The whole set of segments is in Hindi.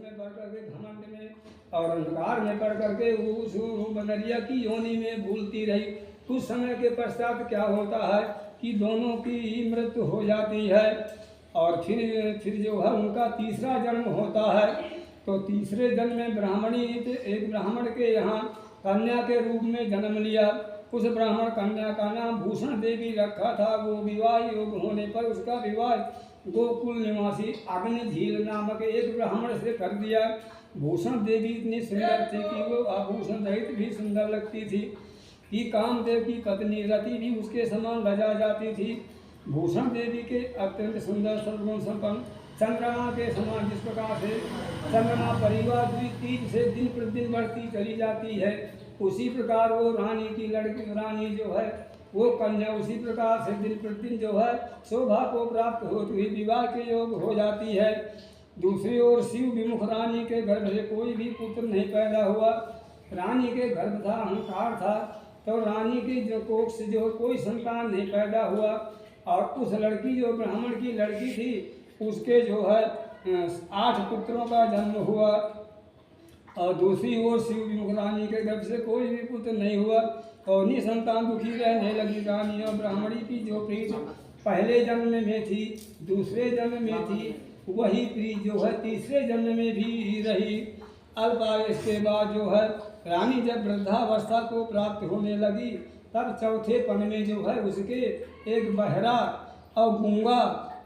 में बढ़ करके घमंड में और अंधकार में पड़ करके उस बनरिया की योनि में भूलती रही। कुछ समय के पश्चात क्या होता है कि दोनों की मृत्यु हो जाती है और फिर जो है उनका तीसरा जन्म होता है। तो तीसरे जन्म में ब्राह्मणी एक ब्राह्मण के यहाँ कन्या के रूप में जन्म लिया। उस ब्राह्मण कन्या का नाम भूषण देवी रखा था। वो विवाह योग होने पर उसका विवाह गोकुल निवासी अग्निझील नामक एक ब्राह्मण से कर दिया। भूषण देवी इतनी सुंदर थी कि वो आभूषण रहित भी सुंदर लगती थी कि कामदेव की पत्नी रति भी उसके समान लजा जाती थी। भूषण देवी के अत्यंत सुंदर सर्वगुण संपन्न चंद्रमा के समान जिस प्रकार से चंद्रमा परिवार तीज से दिन प्रतिदिन बढ़ती चली जाती है, उसी प्रकार वो रानी की लड़की रानी जो है वो कन्या उसी प्रकार से दिन प्रतिदिन जो है शोभा को प्राप्त होती हुई विवाह के योग हो जाती है। दूसरी ओर शिव विमुख रानी के गर्भ से कोई भी पुत्र नहीं पैदा हुआ। रानी के गर्भ था, अहंकार था, तो रानी की जो कोख से जो कोई संतान नहीं पैदा हुआ। और उस लड़की जो ब्राह्मण की लड़की थी उसके जो है 8 पुत्रों का जन्म हुआ। और दूसरी ओर शिव विमुख रानी के गर्भ से कोई भी पुत्र नहीं हुआ और निसंतान दुखी रहने लगी रानी। और ब्राह्मणी की जो प्रीत पहले जन्म में थी, दूसरे जन्म में थी, वही प्रीत जो है तीसरे जन्म में भी रही। अल्पायुष के बाद जो है रानी जब वृद्धावस्था को प्राप्त होने लगी तब चौथे पन में जो है उसके एक बहरा और गूंगा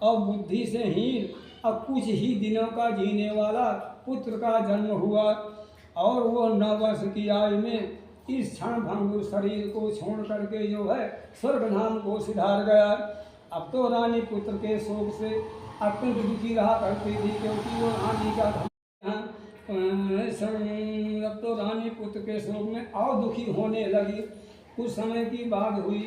और बुद्धि से हीन और कुछ ही दिनों का जीने वाला पुत्र का जन्म हुआ। और वो 9 वर्ष की आयु में इस क्षण भंगुर शरीर को छोड़ करके जो है स्वर्ग धाम को सिधार गया। अब तो रानी पुत्र के शोक से अत्यंत दुखी रहा करती थी, क्योंकि वो रानी का अब तो रानी पुत्र के शोक में और दुखी होने लगी। कुछ समय की बात हुई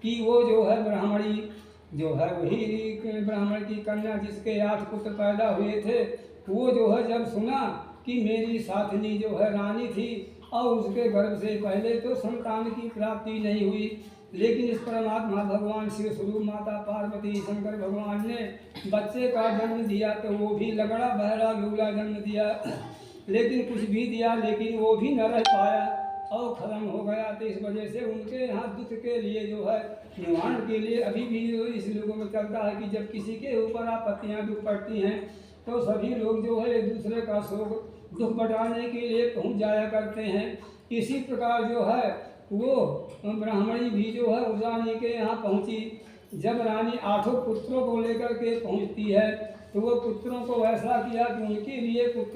कि वो जो है ब्राह्मणी जो है वही ब्राह्मण की कन्या जिसके 8 पुत्र पैदा हुए थे, वो जो है जब सुना कि मेरी साथनी जो है रानी थी और उसके गर्भ से पहले तो संतान की प्राप्ति नहीं हुई, लेकिन इस परमात्मा भगवान शिव स्वरूप माता पार्वती शंकर भगवान ने बच्चे का जन्म दिया। तो वो भी लगड़ा बहरा लूला जन्म दिया, लेकिन कुछ भी दिया लेकिन वो भी न रह पाया और खत्म हो गया। तो इस वजह से उनके यहाँ दुख के लिए जो है निवारण के लिए अभी भी इस लोगों में चलता है कि जब किसी के ऊपर आपत्तियाँ दुख पड़ती हैं तो सभी लोग जो है एक दूसरे का शोक दुख बटाने के लिए पहुँच जाया करते हैं। इसी प्रकार जो है वो ब्राह्मणी भी जो है उस रानी के यहाँ पहुँची। जब रानी 8 पुत्रों को लेकर के पहुँचती है तो वो पुत्रों को ऐसा किया कि उनके लिए पुत्र